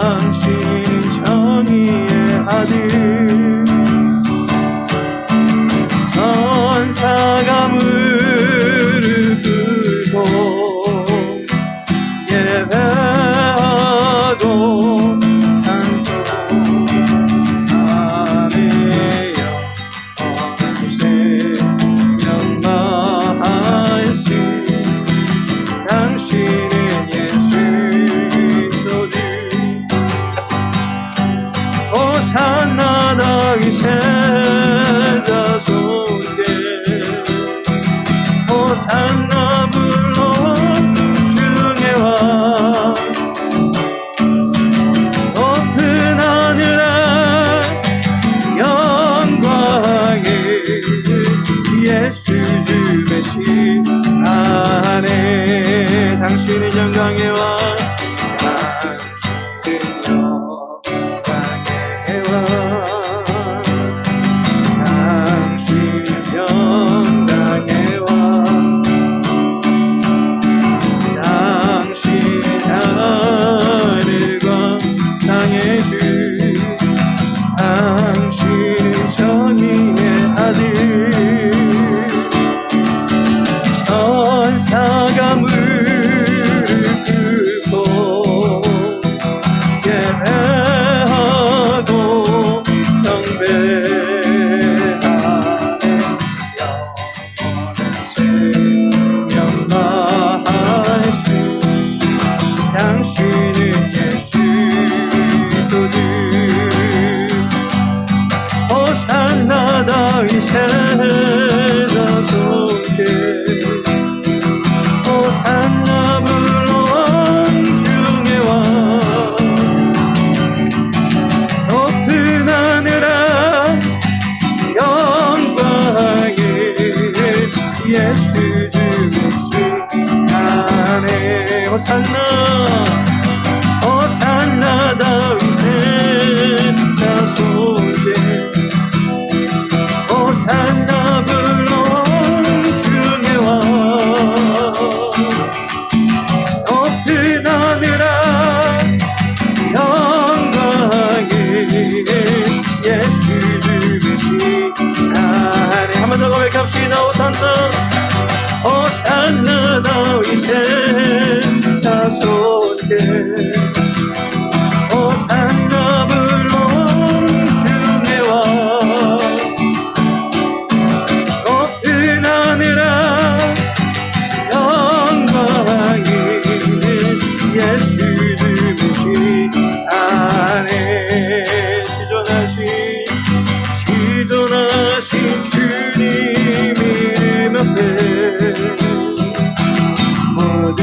당신은 정의의 아들 천사가 무릎 꿇고 예배하고 찬송하며 영원하신 영광하신 당신은 예수 그리스도 호산나 다윗의 자손께 호산나 불러 중의 왕 높은 하늘에 영광에 예수 주 메시아네 당신은 영광의 왕 호산나 다윗의 자손께 호산나 불러 중의 왕 높은 하늘아 영광에 예수 주시하네 한 번 더 고백합시다 호산나 다윗의 자손께 호산나 불러 중의 왕 높은 하늘아 영광에 예수 주시하네 시존하신 주님 이름 앞에 모든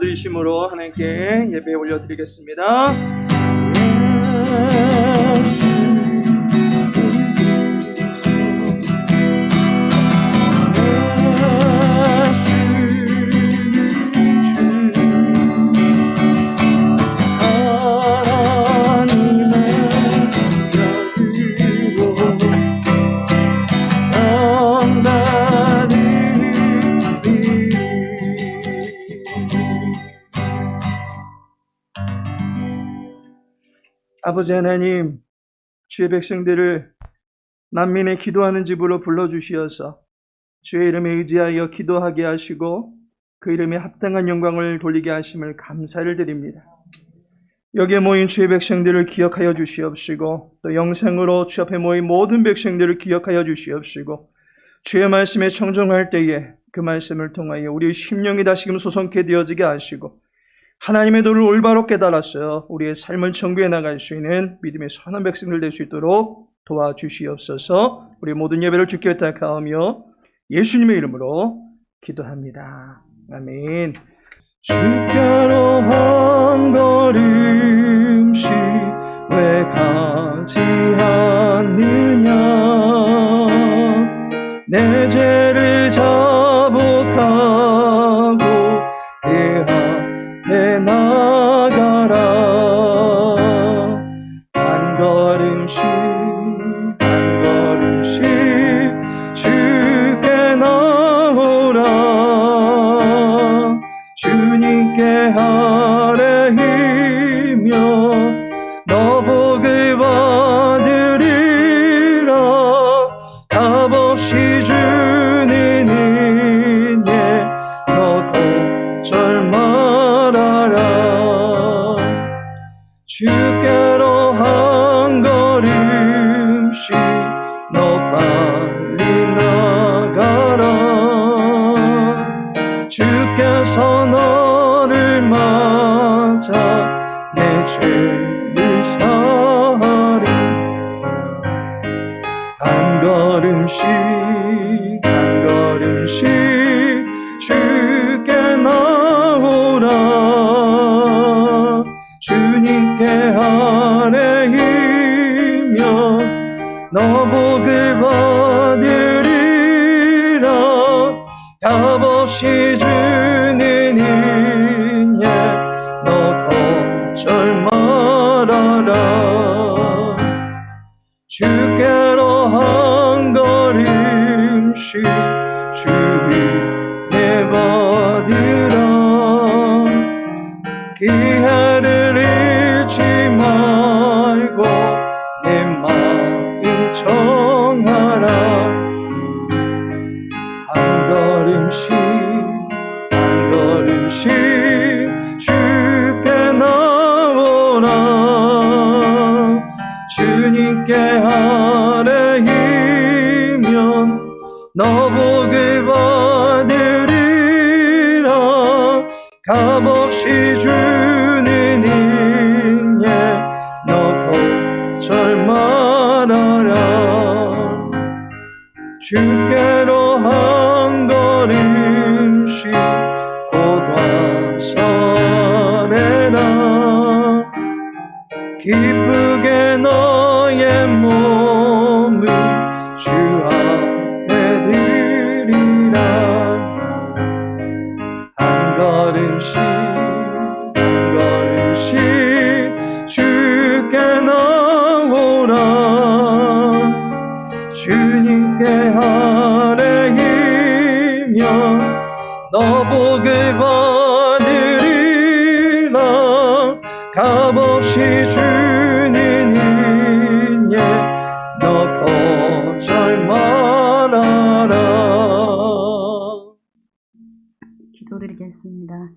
올려드리심으로 하나님께 예배 올려드리겠습니다. 아버지 하나님, 주의 백성들을 만민의 기도하는 집으로 불러주시어서 주의 이름에 의지하여 기도하게 하시고 그 이름에 합당한 영광을 돌리게 하심을 감사를 드립니다. 여기에 모인 주의 백성들을 기억하여 주시옵시고 또 영상으로 주 앞에 모인 모든 백성들을 기억하여 주시옵시고 주의 말씀에 청종할 때에 그 말씀을 통하여 우리의 심령이 다시금 소성케 되어지게 하시고 하나님의 도를 올바로 깨달았어요. 우리의 삶을 정비해 나갈 수 있는 믿음의 선한 백성들 될 수 있도록 도와주시옵소서. 우리 모든 예배를 주께 부탁하오며 예수님의 이름으로 기도합니다. 아멘. 주께로 한 걸음씩 왜 가지 않느냐 내 죄를 자복하고 그 앞에 나가라 한 걸음씩 한 걸음씩 주께 나오라 주님께 아뢰이며 너 복을 받으리라 값없이 주는 은혜 너 걱정 말아라 주께로 한 걸음씩 너 빨리 나가라 주께서 너를 맞아 내 죄를 사하리 한 걸음씩 한 걸음씩 주께 나오라 주님께 아뢰이며 너 복을 받으리라 값없이 주는 은혜 너 걱정 말아라 주께로 한 걸음씩 주 은혜 받으라 기회를 잃지 말고 내 마음 정하라 한 걸음씩 한 걸음씩 주께 나오라 주님께 아뢰이면 너 복을 받으리라 값없이 주는 은혜 너 걱정 말아라 주께로 한 걸음씩 곧 와서 아뢰라 기쁘게 너의 몸을 주 앞에 드리라 한 걸음씩 한 걸음씩 주께 나오라 주님께 아뢰이며 너 복을 받으리라 값없이 주는 은혜 너 걱정 말아라. 기도드리겠습니다.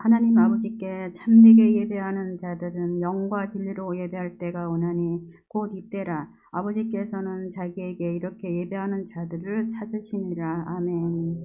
하나님 아버지께 참되게 예배하는 자들은 영과 진리로 예배할 때가 오나니 곧 이때라. 아버지께서는 자기에게 이렇게 예배하는 자들을 찾으시니라. 아멘.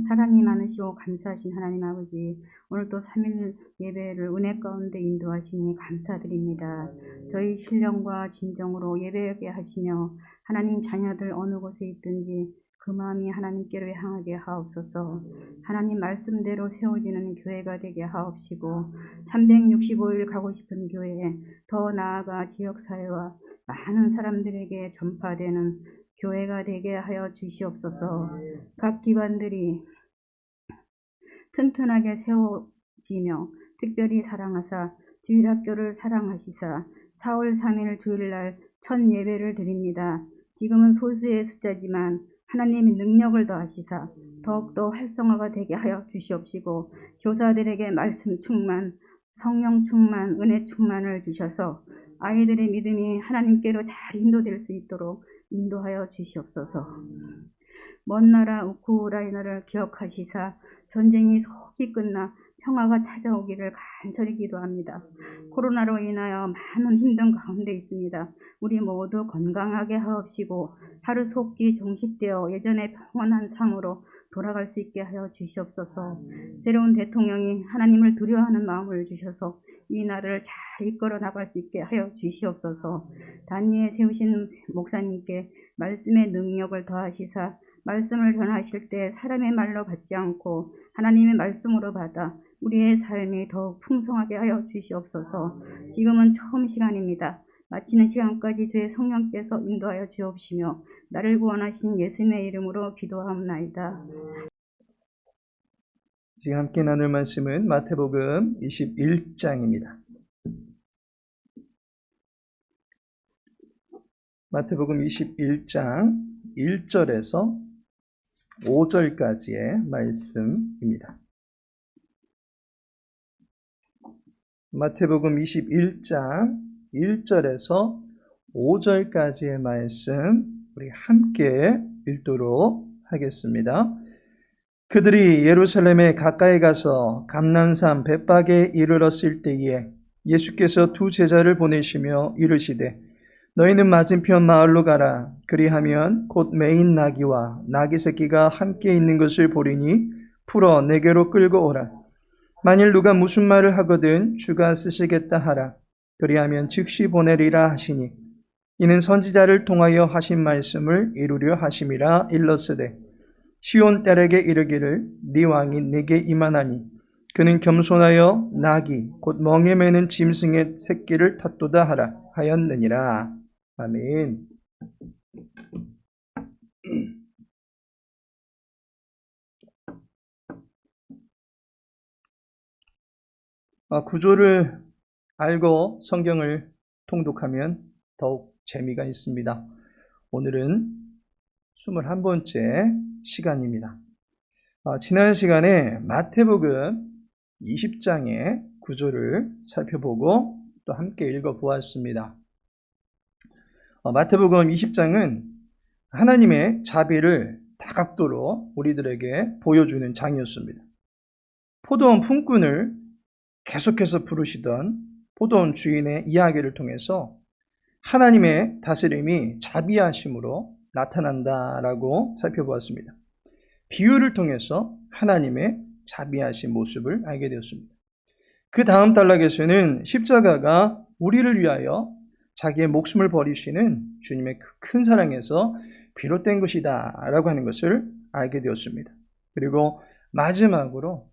사랑이 많으시고 감사하신 하나님 아버지, 오늘도 3일 예배를 은혜 가운데 인도하시니 감사드립니다. 저희 신령과 진정으로 예배하게 하시며 하나님 자녀들 어느 곳에 있든지 그 마음이 하나님께로 향하게 하옵소서. 하나님 말씀대로 세워지는 교회가 되게 하옵시고 365일 가고 싶은 교회에 더 나아가 지역사회와 많은 사람들에게 전파되는 교회가 되게 하여 주시옵소서. 각 기관들이 튼튼하게 세워지며 특별히 사랑하사 주일학교를 사랑하시사 4월 3일 주일날 첫 예배를 드립니다. 지금은 소수의 숫자지만 하나님의 능력을 더하시사 더욱더 활성화가 되게 하여 주시옵시고 교사들에게 말씀 충만, 성령 충만, 은혜 충만을 주셔서 아이들의 믿음이 하나님께로 잘 인도될 수 있도록 인도하여 주시옵소서. 먼 나라 우크라이나를 기억하시사 전쟁이 속히 끝나 평화가 찾아오기를 간절히 기도합니다. 코로나로 인하여 많은 힘든 가운데 있습니다. 우리 모두 건강하게 하옵시고 하루속히 종식되어 예전의 평온한 삶으로 돌아갈 수 있게 하여 주시옵소서. 새로운 대통령이 하나님을 두려워하는 마음을 주셔서 이 나라를 잘 이끌어 나갈 수 있게 하여 주시옵소서. 단위에 세우신 목사님께 말씀의 능력을 더하시사 말씀을 전하실 때 사람의 말로 받지 않고 하나님의 말씀으로 받아 우리의 삶이 더욱 풍성하게 하여 주시옵소서. 지금은 처음 시간입니다. 마치는 시간까지 주의 성령께서 인도하여 주옵시며 나를 구원하신 예수님의 이름으로 기도하옵나이다. 지금 함께 나눌 말씀은 마태복음 21장입니다. 마태복음 21장 1절에서 5절까지의 말씀입니다. 마태복음 21장 1절에서 5절까지의 말씀 우리 함께 읽도록 하겠습니다. 그들이 예루살렘에 가까이 가서 감난산 벳박에 이르렀을 때에 예수께서 두 제자를 보내시며 이르시되 너희는 맞은편 마을로 가라. 그리하면 곧 매인 나귀와 나귀 새끼가 함께 있는 것을 보리니 풀어 내게로 끌고 오라. 만일 누가 무슨 말을 하거든 주가 쓰시겠다 하라. 그리하면 즉시 보내리라 하시니 이는 선지자를 통하여 하신 말씀을 이루려 하심이라 일렀으되 시온 딸에게 이르기를 네 왕이 내게 임하나니 그는 겸손하여 나귀 곧 멍에 매는 짐승의 새끼를 탔도다 하라 하였느니라. 아멘. 구조를 알고 성경을 통독하면 더욱 재미가 있습니다. 오늘은 21번째 시간입니다. 지난 시간에 마태복음 20장의 구조를 살펴보고 또 함께 읽어보았습니다. 마태복음 20장은 하나님의 자비를 다각도로 우리들에게 보여주는 장이었습니다. 포도원 품꾼을 계속해서 부르시던 포도원 주인의 이야기를 통해서 하나님의 다스림이 자비하심으로 나타난다라고 살펴보았습니다. 비유를 통해서 하나님의 자비하신 모습을 알게 되었습니다. 그 다음 단락에서는 십자가가 우리를 위하여 자기의 목숨을 버리시는 주님의 큰 사랑에서 비롯된 것이다 라고 하는 것을 알게 되었습니다. 그리고 마지막으로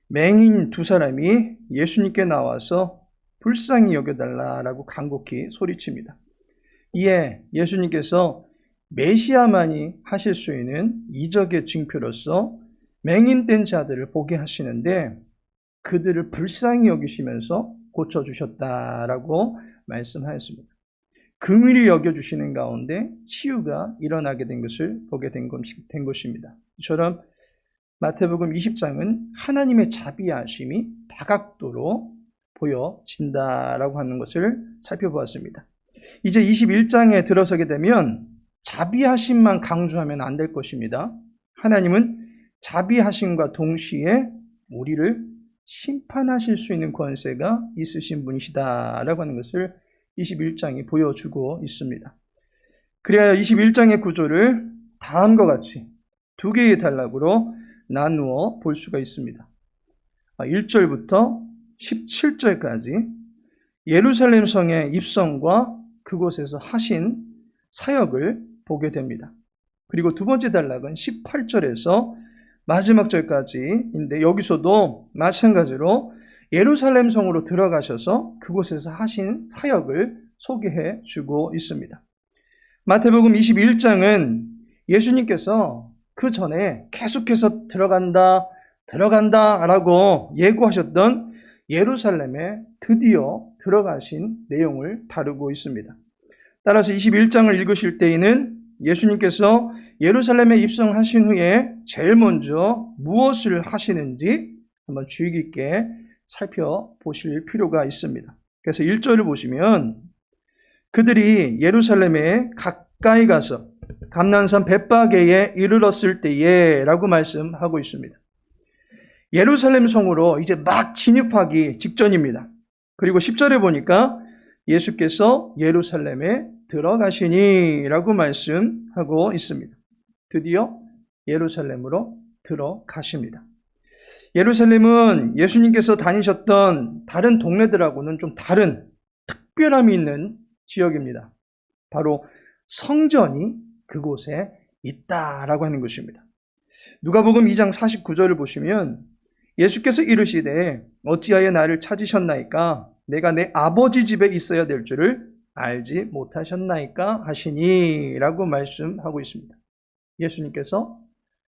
맹인 두 사람이 예수님께 나와서 불쌍히 여겨달라라고 간곡히 소리칩니다. 이에 예수님께서 메시아만이 하실 수 있는 이적의 징표로서 맹인된 자들을 보게 하시는데 그들을 불쌍히 여기시면서 고쳐주셨다라고 말씀하였습니다. 긍휼히 여겨주시는 가운데 치유가 일어나게 된 것을 보게 된 것입니다. 이처럼 마태복음 20장은 하나님의 자비하심이 다각도로 보여진다라고 하는 것을 살펴보았습니다. 이제 21장에 들어서게 되면 자비하심만 강조하면 안 될 것입니다. 하나님은 자비하심과 동시에 우리를 심판하실 수 있는 권세가 있으신 분이시다라고 하는 것을 21장이 보여주고 있습니다. 그래야 21장의 구조를 다음과 같이 두 개의 단락으로 나누어 볼 수가 있습니다. 1절부터 17절까지 예루살렘 성의 입성과 그곳에서 하신 사역을 보게 됩니다. 그리고 두 번째 단락은 18절에서 마지막 절까지인데 여기서도 마찬가지로 예루살렘 성으로 들어가셔서 그곳에서 하신 사역을 소개해 주고 있습니다. 마태복음 21장은 예수님께서 그 전에 계속해서 들어간다라고 예고하셨던 예루살렘에 드디어 들어가신 내용을 다루고 있습니다. 따라서 21장을 읽으실 때에는 예수님께서 예루살렘에 입성하신 후에 제일 먼저 무엇을 하시는지 한번 주의 깊게 살펴보실 필요가 있습니다. 그래서 1절을 보시면 그들이 예루살렘에 가까이 가서 감난산 벳바게에 이르렀을 때에 라고 말씀하고 있습니다. 예루살렘 성으로 이제 막 진입하기 직전입니다. 그리고 10절에 보니까 예수께서 예루살렘에 들어가시니 라고 말씀하고 있습니다. 드디어 예루살렘으로 들어가십니다. 예루살렘은 예수님께서 다니셨던 다른 동네들하고는 좀 다른 특별함이 있는 지역입니다. 바로 성전이 그곳에 있다라고 하는 것입니다. 누가복음 2장 49절을 보시면 예수께서 이르시되 어찌하여 나를 찾으셨나이까? 내가 내 아버지 집에 있어야 될 줄을 알지 못하셨나이까? 하시니 라고 말씀하고 있습니다. 예수님께서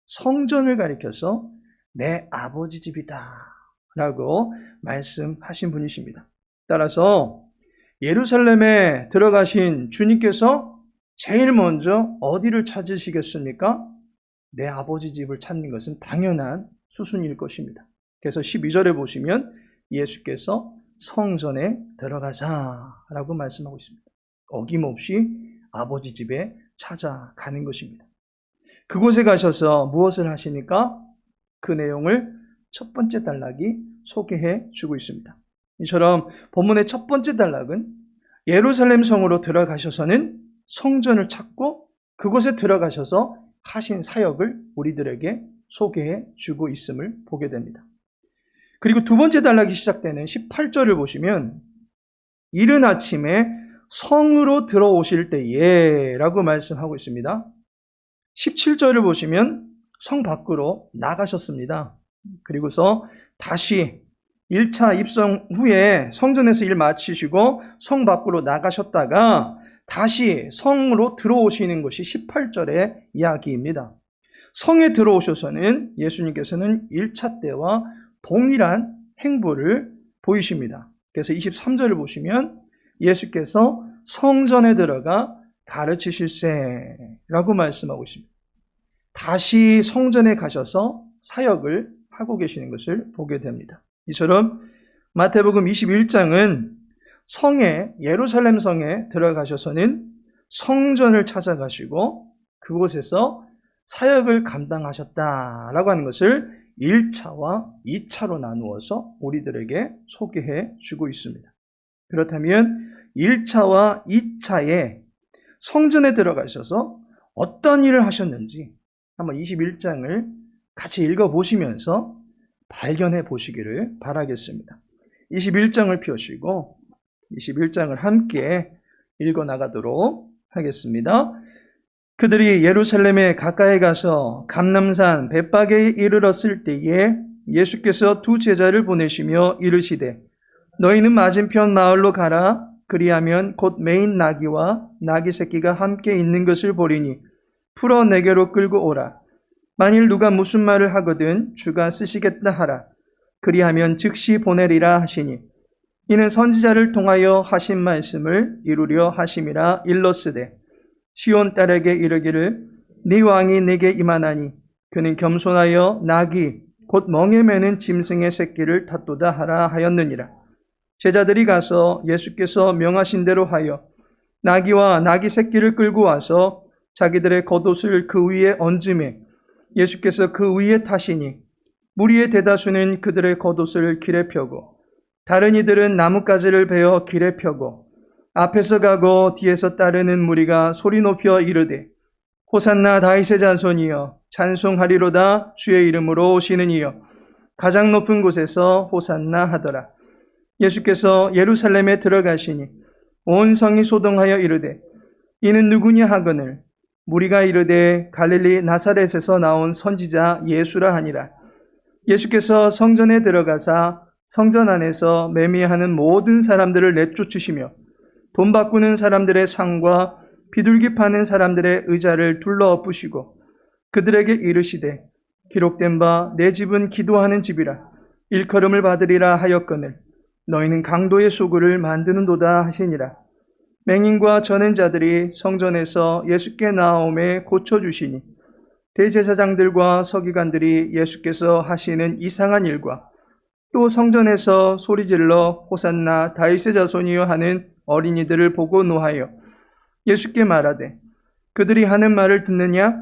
성전을 가리켜서 내 아버지 집이다 라고 말씀하신 분이십니다. 따라서 예루살렘에 들어가신 주님께서 제일 먼저 어디를 찾으시겠습니까? 내 아버지 집을 찾는 것은 당연한 수순일 것입니다. 그래서 12절에 보시면 예수께서 성전에 들어가자라고 말씀하고 있습니다. 어김없이 아버지 집에 찾아가는 것입니다. 그곳에 가셔서 무엇을 하시니까? 그 내용을 첫 번째 단락이 소개해 주고 있습니다. 이처럼 본문의 첫 번째 단락은 예루살렘 성으로 들어가셔서는 성전을 찾고 그곳에 들어가셔서 하신 사역을 우리들에게 소개해 주고 있음을 보게 됩니다. 그리고 두 번째 단락이 시작되는 18절을 보시면 이른 아침에 성으로 들어오실 때에 라고 말씀하고 있습니다. 17절을 보시면 성 밖으로 나가셨습니다. 그리고서 다시 1차 입성 후에 성전에서 일 마치시고 성 밖으로 나가셨다가 다시 성으로 들어오시는 것이 18절의 이야기입니다. 성에 들어오셔서는 예수님께서는 1차 때와 동일한 행보를 보이십니다. 그래서 23절을 보시면 예수께서 성전에 들어가 가르치실세라고 말씀하고 있습니다. 다시 성전에 가셔서 사역을 하고 계시는 것을 보게 됩니다. 이처럼 마태복음 21장은 예루살렘 성에 들어가셔서는 성전을 찾아가시고 그곳에서 사역을 감당하셨다라고 하는 것을 1차와 2차로 나누어서 우리들에게 소개해 주고 있습니다. 그렇다면 1차와 2차에 성전에 들어가셔서 어떤 일을 하셨는지 한번 21장을 같이 읽어보시면서 발견해 보시기를 바라겠습니다. 21장을 펴시고 21장을 함께 읽어나가도록 하겠습니다. 그들이 예루살렘에 가까이 가서 감람산 벳바게에 이르렀을 때에 예수께서 두 제자를 보내시며 이르시되 너희는 맞은편 마을로 가라. 그리하면 곧 매인 나귀와 나귀 새끼가 함께 있는 것을 보리니 풀어 내게로 끌고 오라. 만일 누가 무슨 말을 하거든 주가 쓰시겠다 하라. 그리하면 즉시 보내리라 하시니 이는 선지자를 통하여 하신 말씀을 이루려 하심이라 일렀으되 시온 딸에게 이르기를 네 왕이 내게 임하나니 그는 겸손하여 나귀 곧 멍에 매는 짐승의 새끼를 탔도다 하라 하였느니라. 제자들이 가서 예수께서 명하신 대로 하여 나귀와 나귀 새끼를 끌고 와서 자기들의 겉옷을 그 위에 얹음에 예수께서 그 위에 타시니 무리의 대다수는 그들의 겉옷을 길에 펴고 다른 이들은 나뭇가지를 베어 길에 펴고 앞에서 가고 뒤에서 따르는 무리가 소리 높여 이르되 호산나 다윗의 자손이여 찬송하리로다 주의 이름으로 오시는 이여 가장 높은 곳에서 호산나 하더라. 예수께서 예루살렘에 들어가시니 온 성이 소동하여 이르되 이는 누구냐 하거늘 무리가 이르되 갈릴리 나사렛에서 나온 선지자 예수라 하니라. 예수께서 성전에 들어가사 성전 안에서 매매하는 모든 사람들을 내쫓으시며 돈 바꾸는 사람들의 상과 비둘기 파는 사람들의 의자를 둘러 엎으시고 그들에게 이르시되 기록된 바 내 집은 기도하는 집이라 일컬음을 받으리라 하였거늘 너희는 강도의 소굴을 만드는도다 하시니라. 맹인과 저는 자들이 성전에서 예수께 나아오매 고쳐주시니 대제사장들과 서기관들이 예수께서 하시는 이상한 일과 또 성전에서 소리질러 호산나 다윗의 자손이여 하는 어린이들을 보고 노하여 예수께 말하되 그들이 하는 말을 듣느냐?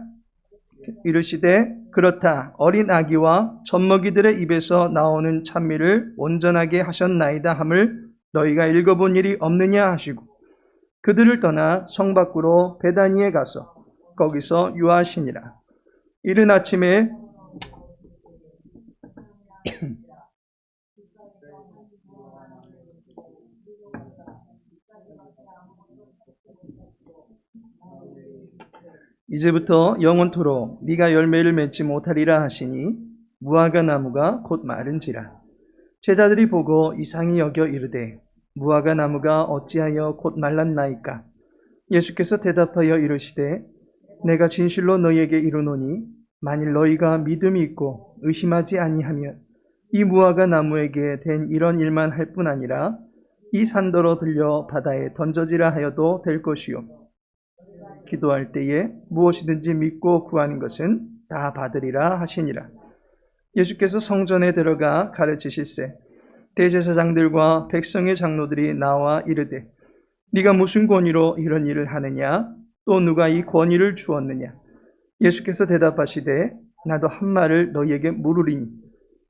이르시되 그렇다. 어린 아기와 젖먹이들의 입에서 나오는 찬미를 온전하게 하셨나이다 함을 너희가 읽어본 일이 없느냐 하시고 그들을 떠나 성 밖으로 베다니에 가서 거기서 유하시니라. 이른 아침에 이제부터 영원토록 네가 열매를 맺지 못하리라 하시니 무화과 나무가 곧 마른지라. 제자들이 보고 이상히 여겨 이르되 무화과 나무가 어찌하여 곧 말랐나이까? 예수께서 대답하여 이르시되 내가 진실로 너희에게 이르노니 만일 너희가 믿음이 있고 의심하지 아니하면 이 무화과 나무에게 된 이런 일만 할 뿐 아니라 이 산더러 들려 바다에 던져지라 하여도 될 것이요 기도할 때에 무엇이든지 믿고 구하는 것은 다 받으리라 하시니라. 예수께서 성전에 들어가 가르치실세 대제사장들과 백성의 장로들이 나와 이르되 네가 무슨 권위로 이런 일을 하느냐? 또 누가 이 권위를 주었느냐? 예수께서 대답하시되 나도 한 말을 너희에게 물으리니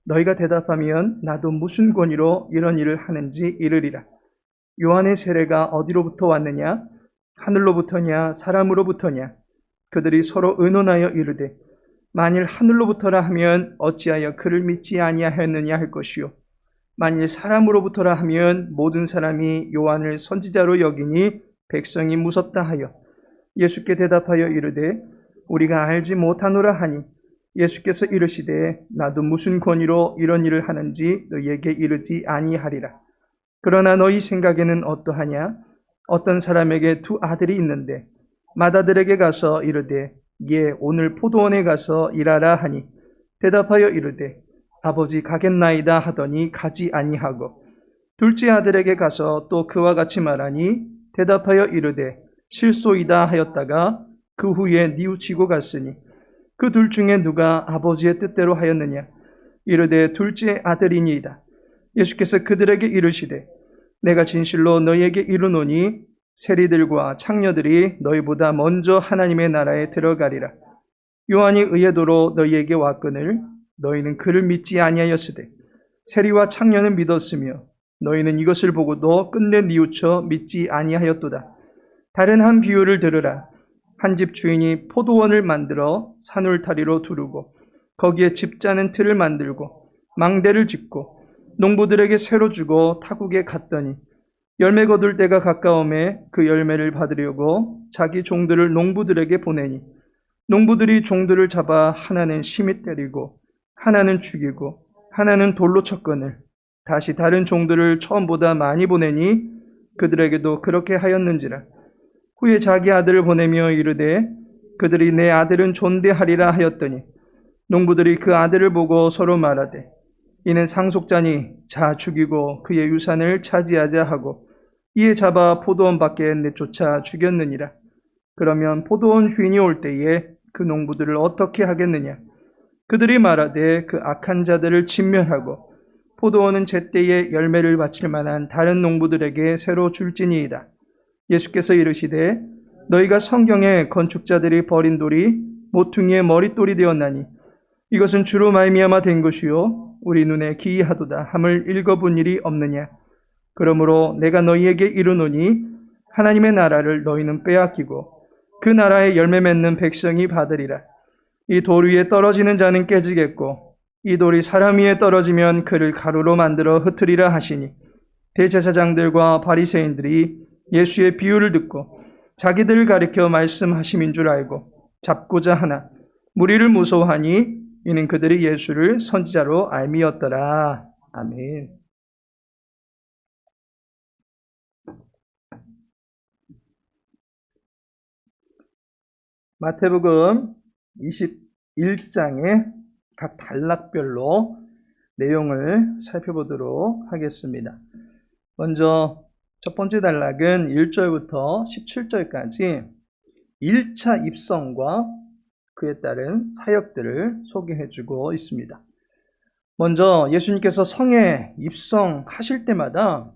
너희가 대답하면 나도 무슨 권위로 이런 일을 하는지 이르리라. 요한의 세례가 어디로부터 왔느냐? 하늘로부터냐 사람으로부터냐? 그들이 서로 의논하여 이르되 만일 하늘로부터라 하면 어찌하여 그를 믿지 아니하였느냐 할 것이요 만일 사람으로부터라 하면 모든 사람이 요한을 선지자로 여기니 백성이 무섭다 하여 예수께 대답하여 이르되 우리가 알지 못하노라 하니 예수께서 이르시되 나도 무슨 권위로 이런 일을 하는지 너희에게 이르지 아니하리라. 그러나 너희 생각에는 어떠하냐? 어떤 사람에게 두 아들이 있는데 맏아들에게 가서 이르되 예 오늘 포도원에 가서 일하라 하니 대답하여 이르되 아버지 가겠나이다 하더니 가지 아니하고 둘째 아들에게 가서 또 그와 같이 말하니 대답하여 이르되 실소이다 하였다가 그 후에 뉘우치고 갔으니 그 둘 중에 누가 아버지의 뜻대로 하였느냐? 이르되 둘째 아들이니이다. 예수께서 그들에게 이르시되 내가 진실로 너희에게 이르노니 세리들과 창녀들이 너희보다 먼저 하나님의 나라에 들어가리라. 요한이 의에도로 너희에게 왔거늘 너희는 그를 믿지 아니하였으되 세리와 창녀는 믿었으며 너희는 이것을 보고도 끝내 뉘우쳐 믿지 아니하였도다. 다른 한 비유를 들으라. 한 집 주인이 포도원을 만들어 산울타리로 두르고 거기에 집 짜는 틀을 만들고 망대를 짓고 농부들에게 새로 주고 타국에 갔더니 열매 거둘 때가 가까움에 그 열매를 받으려고 자기 종들을 농부들에게 보내니 농부들이 종들을 잡아 하나는 심히 때리고 하나는 죽이고 하나는 돌로 쳤거늘 다시 다른 종들을 처음보다 많이 보내니 그들에게도 그렇게 하였는지라. 후에 자기 아들을 보내며 이르되 그들이 내 아들은 존대하리라 하였더니 농부들이 그 아들을 보고 서로 말하되 이는 상속자니 자 죽이고 그의 유산을 차지하자 하고 이에 잡아 포도원 밖에 내쫓아 죽였느니라. 그러면 포도원 주인이 올 때에 그 농부들을 어떻게 하겠느냐? 그들이 말하되 그 악한 자들을 진멸하고 포도원은 제때에 열매를 바칠 만한 다른 농부들에게 새로 줄지니이다. 예수께서 이르시되 너희가 성경에 건축자들이 버린 돌이 모퉁이의 머릿돌이 되었나니 이것은 주로 말미암아 된 것이요 우리 눈에 기이하도다 함을 읽어본 일이 없느냐. 그러므로 내가 너희에게 이르노니 하나님의 나라를 너희는 빼앗기고 그 나라에 열매 맺는 백성이 받으리라. 이 돌 위에 떨어지는 자는 깨지겠고 이 돌이 사람 위에 떨어지면 그를 가루로 만들어 흩으리라 하시니 대제사장들과 바리새인들이 예수의 비유를 듣고 자기들을 가리켜 말씀하심인 줄 알고 잡고자 하나 무리를 무서워하니 이는 그들이 예수를 선지자로 알미었더라. 아멘. 마태복음 21장의 각 단락별로 내용을 살펴보도록 하겠습니다. 먼저 첫 번째 단락은 1절부터 17절까지 1차 입성과 그에 따른 사역들을 소개해주고 있습니다. 먼저 예수님께서 성에 입성하실 때마다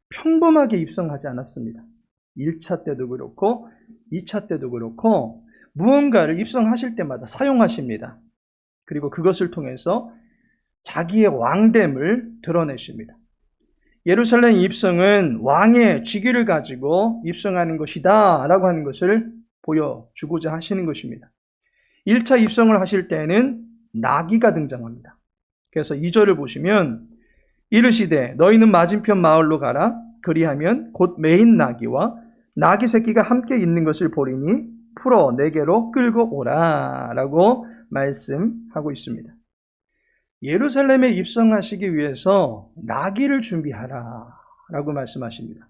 평범하게 입성하지 않았습니다. 1차 때도 그렇고 2차 때도 그렇고 무언가를 입성하실 때마다 사용하십니다. 그리고 그것을 통해서 자기의 왕됨을 드러내십니다. 예루살렘 입성은 왕의 직위를 가지고 입성하는 것이다 라고 하는 것을 보여주고자 하시는 것입니다. 1차 입성을 하실 때에는 나귀가 등장합니다. 그래서 2절을 보시면 이르시되 너희는 맞은편 마을로 가라. 그리하면 곧 매인 나귀와 나귀 새끼가 함께 있는 것을 보리니 풀어 내게로 끌고 오라 라고 말씀하고 있습니다. 예루살렘에 입성하시기 위해서 나귀를 준비하라 라고 말씀하십니다.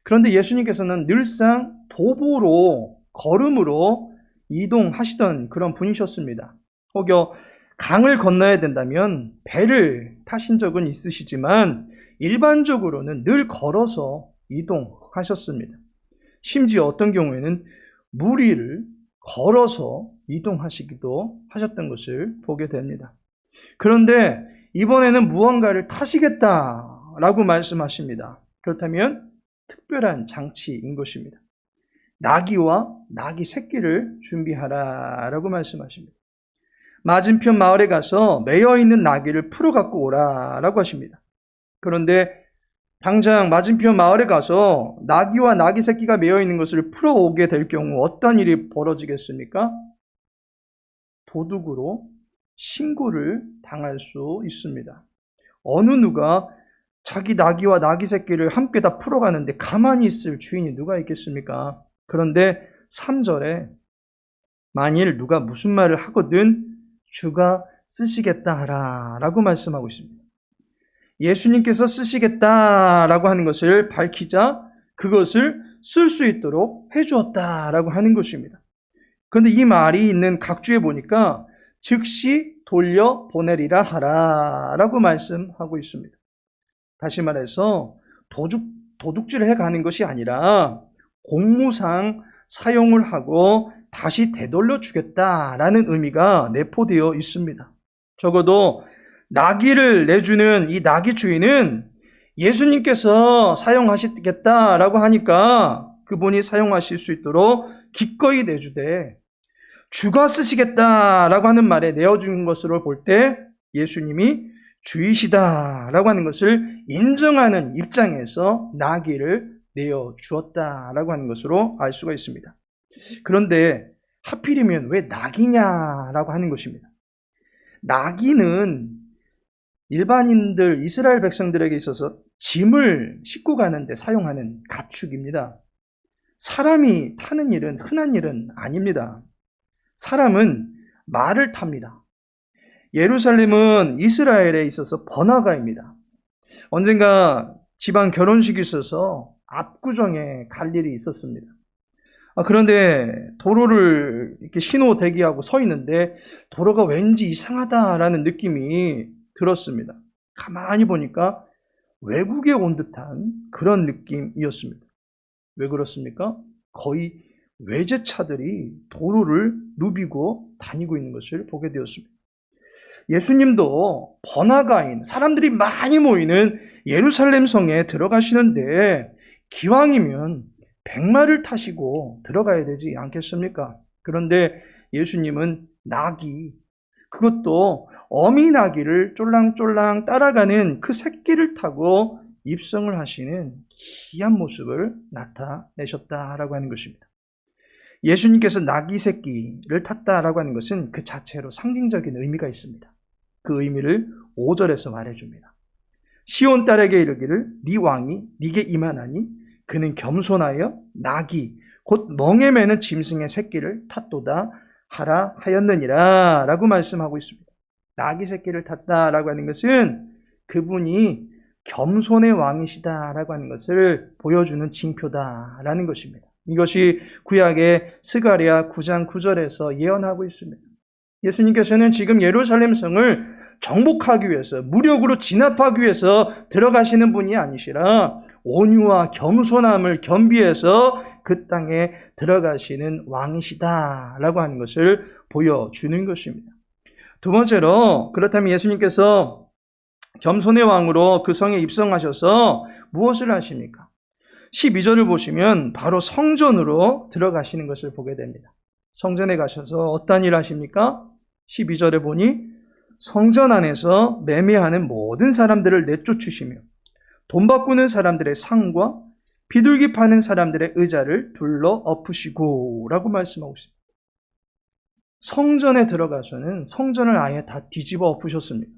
그런데 예수님께서는 늘상 도보로 걸음으로 이동하시던 그런 분이셨습니다. 혹여 강을 건너야 된다면 배를 타신 적은 있으시지만 일반적으로는 늘 걸어서 이동하셨습니다. 심지어 어떤 경우에는 무리를 걸어서 이동하시기도 하셨던 것을 보게 됩니다. 그런데 이번에는 무언가를 타시겠다라고 말씀하십니다. 그렇다면 특별한 장치인 것입니다. 나귀와 나귀 새끼를 준비하라라고 말씀하십니다. 맞은편 마을에 가서 매여있는 나귀를 풀어 갖고 오라라고 하십니다. 그런데 당장 맞은편 마을에 가서 나귀와 나귀 새끼가 매여있는 것을 풀어오게 될 경우 어떤 일이 벌어지겠습니까? 도둑으로 신고를 당할 수 있습니다. 어느 누가 자기 나귀와 나귀 새끼를 함께 다 풀어가는데 가만히 있을 주인이 누가 있겠습니까? 그런데 3절에 만일 누가 무슨 말을 하거든 주가 쓰시겠다 하라 라고 말씀하고 있습니다. 예수님께서 쓰시겠다라고 하는 것을 밝히자 그것을 쓸 수 있도록 해주었다라고 하는 것입니다. 그런데 이 말이 있는 각주에 보니까 즉시 돌려보내리라 하라라고 말씀하고 있습니다. 다시 말해서 도둑질을 해가는 것이 아니라 공무상 사용을 하고 다시 되돌려 주겠다라는 의미가 내포되어 있습니다. 적어도 나귀를 내주는 이 나귀 주인은 예수님께서 사용하시겠다라고 하니까 그분이 사용하실 수 있도록 기꺼이 내주되 주가 쓰시겠다라고 하는 말에 내어준 것으로 볼 때 예수님이 주이시다라고 하는 것을 인정하는 입장에서 나귀를 내어주었다라고 하는 것으로 알 수가 있습니다. 그런데 하필이면 왜 나귀냐라고 하는 것입니다. 나귀는 일반인들, 이스라엘 백성들에게 있어서 짐을 싣고 가는데 사용하는 가축입니다. 사람이 타는 일은 흔한 일은 아닙니다. 사람은 말을 탑니다. 예루살렘은 이스라엘에 있어서 번화가입니다. 언젠가 지방 결혼식이 있어서 압구정에 갈 일이 있었습니다. 그런데 도로를 이렇게 신호 대기하고 서 있는데 도로가 왠지 이상하다라는 느낌이 들었습니다. 가만히 보니까 외국에 온 듯한 그런 느낌이었습니다. 왜 그렇습니까? 거의 외제차들이 도로를 누비고 다니고 있는 것을 보게 되었습니다. 예수님도 번화가인 사람들이 많이 모이는 예루살렘 성에 들어가시는데 기왕이면 백마를 타시고 들어가야 되지 않겠습니까? 그런데 예수님은 나귀, 그것도 어미 나귀를 쫄랑쫄랑 따라가는 그 새끼를 타고 입성을 하시는 귀한 모습을 나타내셨다라고 하는 것입니다. 예수님께서 나귀 새끼를 탔다라고 하는 것은 그 자체로 상징적인 의미가 있습니다. 그 의미를 5절에서 말해줍니다. 시온 딸에게 이르기를 네 왕이 네게 임하나니 그는 겸손하여 나귀 곧 멍에 매는 짐승의 새끼를 탔도다 하라 하였느니라 라고 말씀하고 있습니다. 나귀 새끼를 탔다라고 하는 것은 그분이 겸손의 왕이시다라고 하는 것을 보여주는 징표다라는 것입니다. 이것이 구약의 스가랴 9장 9절에서 예언하고 있습니다. 예수님께서는 지금 예루살렘 성을 정복하기 위해서, 무력으로 진압하기 위해서 들어가시는 분이 아니시라 온유와 겸손함을 겸비해서 그 땅에 들어가시는 왕이시다라고 하는 것을 보여주는 것입니다. 두 번째로, 그렇다면 예수님께서 겸손의 왕으로 그 성에 입성하셔서 무엇을 하십니까? 12절을 보시면 바로 성전으로 들어가시는 것을 보게 됩니다. 성전에 가셔서 어떤 일을 하십니까? 12절에 보니 성전 안에서 매매하는 모든 사람들을 내쫓으시며 돈 바꾸는 사람들의 상과 비둘기 파는 사람들의 의자를 둘러 엎으시고 라고 말씀하고 있습니다. 성전에 들어가서는 성전을 아예 다 뒤집어 엎으셨습니다.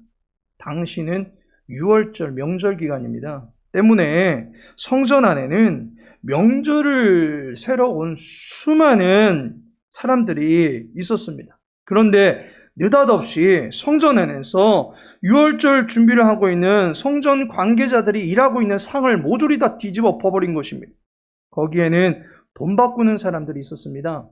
당시는 6월절 명절 기간입니다. 때문에 성전 안에는 명절을 새러 온 수많은 사람들이 있었습니다. 그런데 느닷없이 성전 안에서 6월절 준비를 하고 있는 성전 관계자들이 일하고 있는 상을 모조리 다 뒤집어 엎어버린 것입니다. 거기에는 돈 바꾸는 사람들이 있었습니다.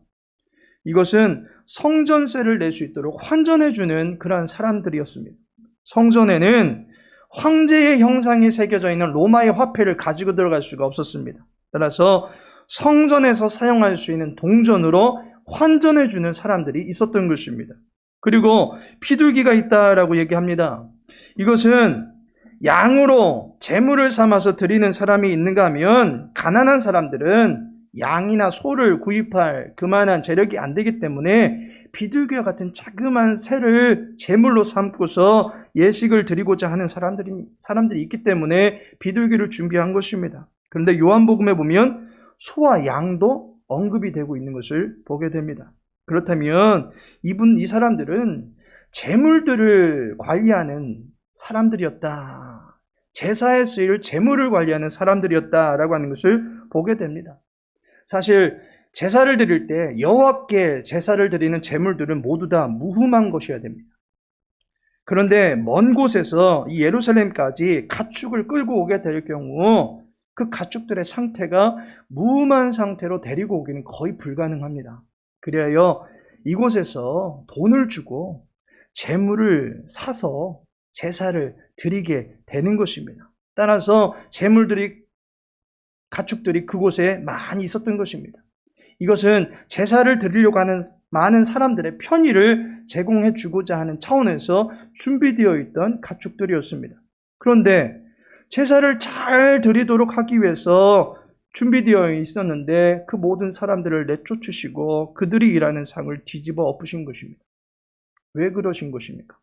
이것은 성전세를 낼 수 있도록 환전해주는 그러한 사람들이었습니다. 성전에는 황제의 형상이 새겨져 있는 로마의 화폐를 가지고 들어갈 수가 없었습니다. 따라서 성전에서 사용할 수 있는 동전으로 환전해주는 사람들이 있었던 것입니다. 그리고 비둘기가 있다라고 얘기합니다. 이것은 양으로 제물을 삼아서 드리는 사람이 있는가 하면 가난한 사람들은 양이나 소를 구입할 그만한 재력이 안 되기 때문에 비둘기와 같은 자그마한 새를 제물로 삼고서 예식을 드리고자 하는 사람들이 있기 때문에 비둘기를 준비한 것입니다. 그런데 요한복음에 보면 소와 양도 언급이 되고 있는 것을 보게 됩니다. 그렇다면 이 사람들은 제물들을 관리하는 사람들이었다. 제사에 쓰일 제물을 관리하는 사람들이었다라고 하는 것을 보게 됩니다. 사실 제사를 드릴 때 여호와께 제사를 드리는 제물들은 모두 다 무흠한 것이어야 됩니다. 그런데 먼 곳에서 이 예루살렘까지 가축을 끌고 오게 될 경우 그 가축들의 상태가 무흠한 상태로 데리고 오기는 거의 불가능합니다. 그래야 이곳에서 돈을 주고 제물을 사서 제사를 드리게 되는 것입니다. 따라서 가축들이 그곳에 많이 있었던 것입니다. 이것은 제사를 드리려고 하는 많은 사람들의 편의를 제공해 주고자 하는 차원에서 준비되어 있던 가축들이었습니다. 그런데 제사를 잘 드리도록 하기 위해서 준비되어 있었는데 그 모든 사람들을 내쫓으시고 그들이 일하는 상을 뒤집어 엎으신 것입니다. 왜 그러신 것입니까?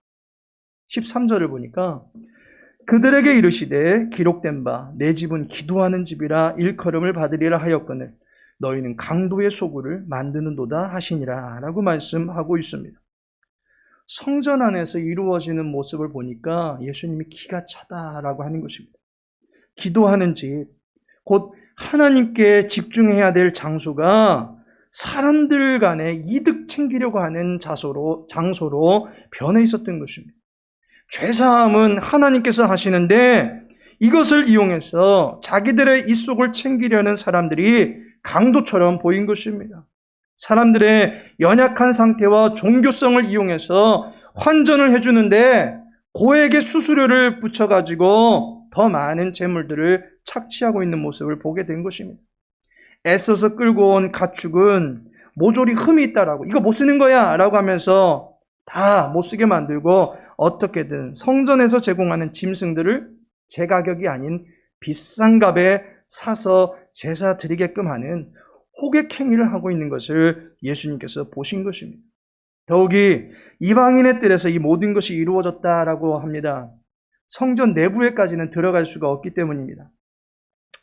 13절을 보니까 그들에게 이르시되 기록된 바 내 집은 기도하는 집이라 일컬음을 받으리라 하였거늘 너희는 강도의 소굴을 만드는도다 하시니라 라고 말씀하고 있습니다. 성전 안에서 이루어지는 모습을 보니까 예수님이 기가 차다라고 하는 것입니다. 기도하는 집, 곧 하나님께 집중해야 될 장소가 사람들 간에 이득 챙기려고 하는 장소로 변해 있었던 것입니다. 죄사함은 하나님께서 하시는데 이것을 이용해서 자기들의 입속을 챙기려는 사람들이 강도처럼 보인 것입니다. 사람들의 연약한 상태와 종교성을 이용해서 환전을 해주는데 고액의 수수료를 붙여가지고 더 많은 재물들을 착취하고 있는 모습을 보게 된 것입니다. 애써서 끌고 온 가축은 모조리 흠이 있다라고, 이거 못 쓰는 거야 라고 하면서 다 못 쓰게 만들고 어떻게든 성전에서 제공하는 짐승들을 제 가격이 아닌 비싼 값에 사서 제사 드리게끔 하는 호객행위를 하고 있는 것을 예수님께서 보신 것입니다. 더욱이 이방인의 뜰에서 이 모든 것이 이루어졌다라고 합니다. 성전 내부에까지는 들어갈 수가 없기 때문입니다.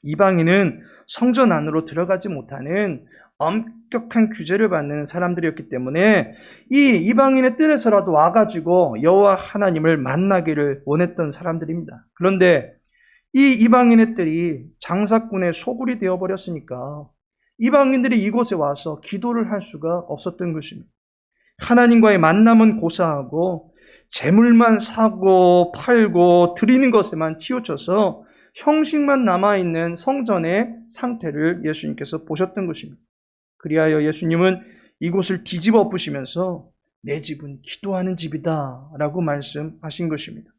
이방인은 성전 안으로 들어가지 못하는 엄격한 규제를 받는 사람들이었기 때문에 이 이방인의 뜰에서라도 와가지고 여호와 하나님을 만나기를 원했던 사람들입니다. 그런데 이 이방인의 뜰이 장사꾼의 소굴이 되어버렸으니까 이방인들이 이곳에 와서 기도를 할 수가 없었던 것입니다. 하나님과의 만남은 고사하고 재물만 사고 팔고 드리는 것에만 치우쳐서 형식만 남아있는 성전의 상태를 예수님께서 보셨던 것입니다. 그리하여 예수님은 이곳을 뒤집어 엎으시면서 내 집은 기도하는 집이다 라고 말씀하신 것입니다.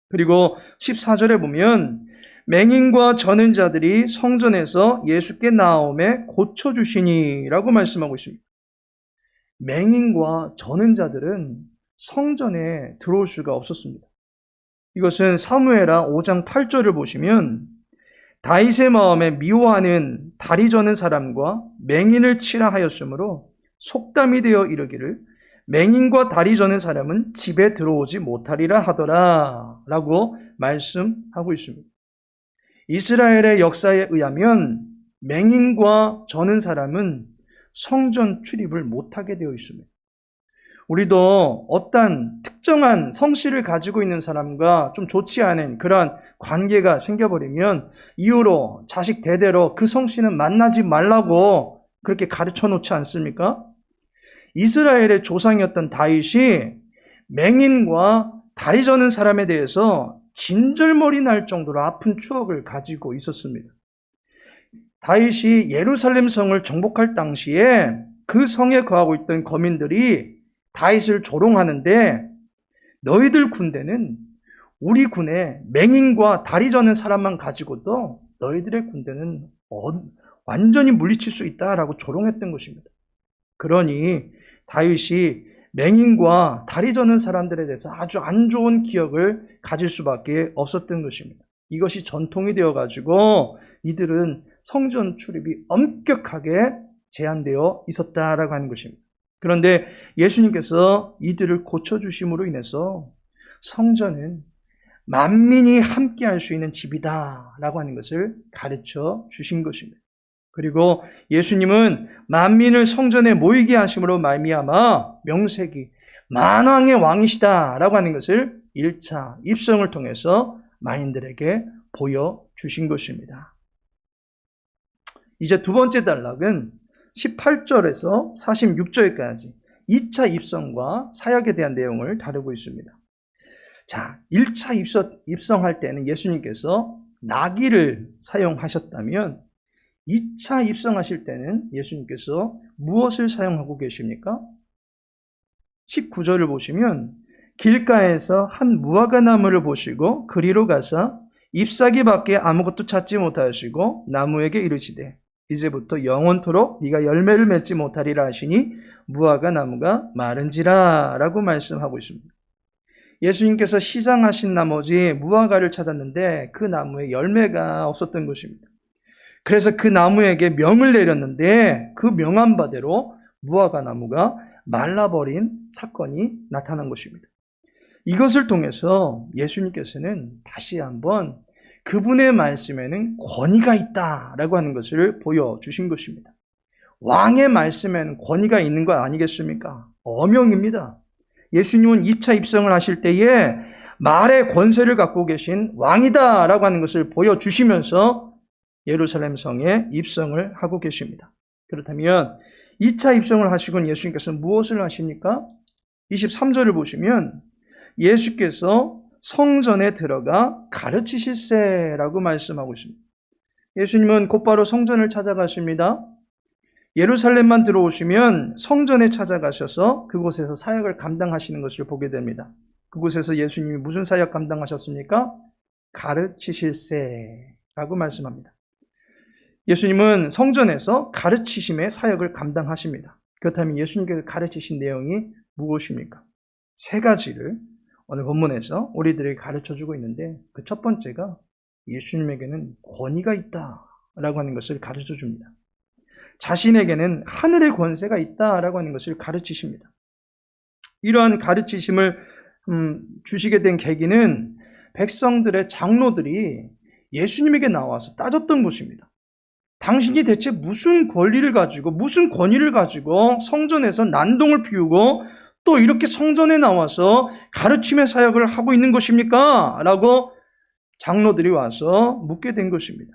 그리고 14절에 보면 맹인과 저는 자들이 성전에서 예수께 나오매 고쳐주시니 라고 말씀하고 있습니다. 맹인과 저는 자들은 성전에 들어올 수가 없었습니다. 이것은 사무엘하 5장 8절을 보시면 다윗의 마음에 미워하는 다리 저는 사람과 맹인을 치라 하였으므로 속담이 되어 이르기를 맹인과 다리 저는 사람은 집에 들어오지 못하리라 하더라 라고 말씀하고 있습니다. 이스라엘의 역사에 의하면 맹인과 저는 사람은 성전 출입을 못하게 되어 있습니다. 우리도 어떤 특정한 성씨를 가지고 있는 사람과 좀 좋지 않은 그러한 관계가 생겨버리면 이후로 자식 대대로 그 성씨는 만나지 말라고 그렇게 가르쳐 놓지 않습니까? 이스라엘의 조상이었던 다윗이 맹인과 다리 저는 사람에 대해서 진절머리 날 정도로 아픈 추억을 가지고 있었습니다. 다윗이 예루살렘 성을 정복할 당시에 그 성에 거하고 있던 거민들이 다윗을 조롱하는데 너희들 군대는 우리 군에 맹인과 다리 저는 사람만 가지고도 너희들의 군대는 완전히 물리칠 수 있다라고 조롱했던 것입니다. 그러니 다윗이 맹인과 다리 저는 사람들에 대해서 아주 안 좋은 기억을 가질 수밖에 없었던 것입니다. 이것이 전통이 되어가지고 이들은 성전 출입이 엄격하게 제한되어 있었다라고 하는 것입니다. 그런데 예수님께서 이들을 고쳐주심으로 인해서 성전은 만민이 함께할 수 있는 집이다라고 하는 것을 가르쳐 주신 것입니다. 그리고 예수님은 만민을 성전에 모이게 하심으로 말미암아 명색이 만왕의 왕이시다라고 하는 것을 1차 입성을 통해서 만인들에게 보여주신 것입니다. 이제 두 번째 단락은 18절에서 46절까지 2차 입성과 사역에 대한 내용을 다루고 있습니다. 자, 1차 입성할 때는 예수님께서 나귀를 사용하셨다면 2차 입성하실 때는 예수님께서 무엇을 사용하고 계십니까? 19절을 보시면 길가에서 한 무화과 나무를 보시고 그리로 가서 잎사귀 밖에 아무것도 찾지 못하시고 나무에게 이르시되 이제부터 영원토록 네가 열매를 맺지 못하리라 하시니 무화과 나무가 마른지라 라고 말씀하고 있습니다. 예수님께서 시장하신 나머지 무화과를 찾았는데 그 나무에 열매가 없었던 것입니다. 그래서 그 나무에게 명을 내렸는데 그 명한 바대로 무화과 나무가 말라버린 사건이 나타난 것입니다. 이것을 통해서 예수님께서는 다시 한번 그분의 말씀에는 권위가 있다라고 하는 것을 보여주신 것입니다. 왕의 말씀에는 권위가 있는 것 아니겠습니까? 어명입니다. 예수님은 2차 입성을 하실 때에 말의 권세를 갖고 계신 왕이다라고 하는 것을 보여주시면서 예루살렘 성에 입성을 하고 계십니다. 그렇다면 2차 입성을 하시고 예수님께서 무엇을 하십니까? 23절을 보시면 예수께서 성전에 들어가 가르치실세라고 말씀하고 있습니다. 예수님은 곧바로 성전을 찾아가십니다. 예루살렘만 들어오시면 성전에 찾아가셔서 그곳에서 사역을 감당하시는 것을 보게 됩니다. 그곳에서 예수님이 무슨 사역 감당하셨습니까? 가르치실세라고 말씀합니다. 예수님은 성전에서 가르치심의 사역을 감당하십니다. 그렇다면 예수님께서 가르치신 내용이 무엇입니까? 세 가지를 오늘 본문에서 우리들에게 가르쳐주고 있는데 그 첫 번째가 예수님에게는 권위가 있다라고 하는 것을 가르쳐줍니다. 자신에게는 하늘의 권세가 있다라고 하는 것을 가르치십니다. 이러한 가르치심을 주시게 된 계기는 백성들의 장로들이 예수님에게 나와서 따졌던 것입니다. 당신이 대체 무슨 권리를 가지고 무슨 권위를 가지고 성전에서 난동을 피우고 또 이렇게 성전에 나와서 가르침의 사역을 하고 있는 것입니까? 라고 장로들이 와서 묻게 된 것입니다.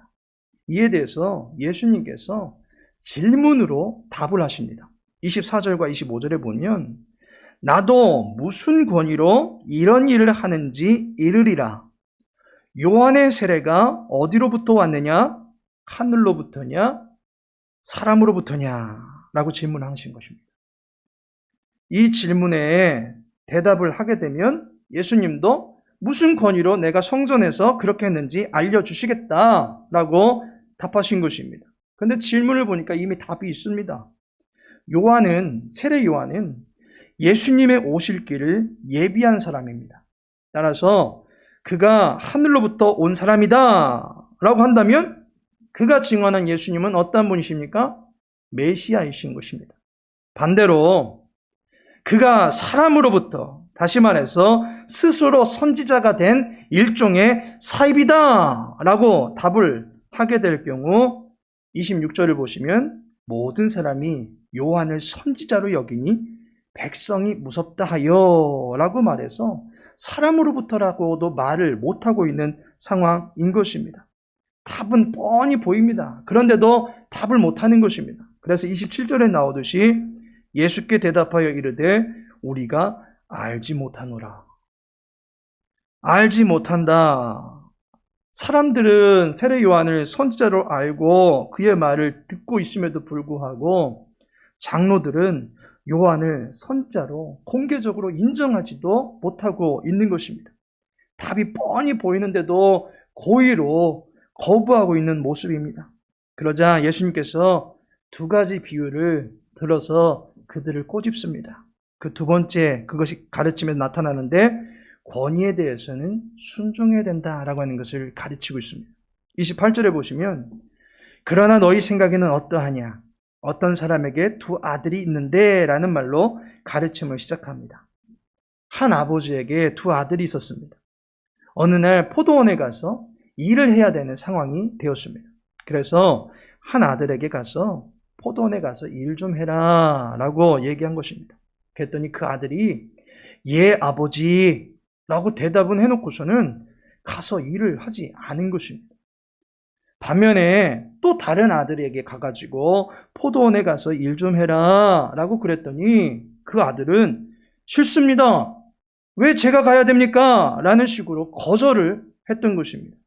이에 대해서 예수님께서 질문으로 답을 하십니다. 24절과 25절에 보면 나도 무슨 권위로 이런 일을 하는지 이르리라. 요한의 세례가 어디로부터 왔느냐? 하늘로부터냐? 사람으로부터냐? 라고 질문하신 것입니다. 이 질문에 대답을 하게 되면 예수님도 무슨 권위로 내가 성전에서 그렇게 했는지 알려주시겠다라고 답하신 것입니다. 그런데 질문을 보니까 이미 답이 있습니다. 세례 요한은 예수님의 오실 길을 예비한 사람입니다. 따라서 그가 하늘로부터 온 사람이다 라고 한다면 그가 증언한 예수님은 어떤 분이십니까? 메시아이신 것입니다. 반대로 그가 사람으로부터, 다시 말해서 스스로 선지자가 된 일종의 사입이다 라고 답을 하게 될 경우 26절을 보시면 모든 사람이 요한을 선지자로 여기니 백성이 무섭다 하여 라고 말해서 사람으로부터라고도 말을 못하고 있는 상황인 것입니다. 답은 뻔히 보입니다. 그런데도 답을 못하는 것입니다. 그래서 27절에 나오듯이 예수께 대답하여 이르되 우리가 알지 못하노라. 알지 못한다. 사람들은 세례 요한을 선지자로 알고 그의 말을 듣고 있음에도 불구하고 장로들은 요한을 선지자로 공개적으로 인정하지도 못하고 있는 것입니다. 답이 뻔히 보이는데도 고의로 거부하고 있는 모습입니다. 그러자 예수님께서 두 가지 비유를 들어서 그들을 꼬집습니다. 그 두 번째, 그것이 가르침에 나타나는데 권위에 대해서는 순종해야 된다라고 하는 것을 가르치고 있습니다. 28절에 보시면 그러나 너희 생각에는 어떠하냐? 어떤 사람에게 두 아들이 있는데 라는 말로 가르침을 시작합니다. 한 아버지에게 두 아들이 있었습니다. 어느 날 포도원에 가서 일을 해야 되는 상황이 되었습니다. 그래서 한 아들에게 가서 포도원에 가서 일 좀 해라 라고 얘기한 것입니다. 그랬더니 그 아들이 예 아버지 라고 대답은 해놓고서는 가서 일을 하지 않은 것입니다. 반면에 또 다른 아들에게 가가지고 포도원에 가서 일 좀 해라 라고 그랬더니 그 아들은 싫습니다. 왜 제가 가야 됩니까? 라는 식으로 거절을 했던 것입니다.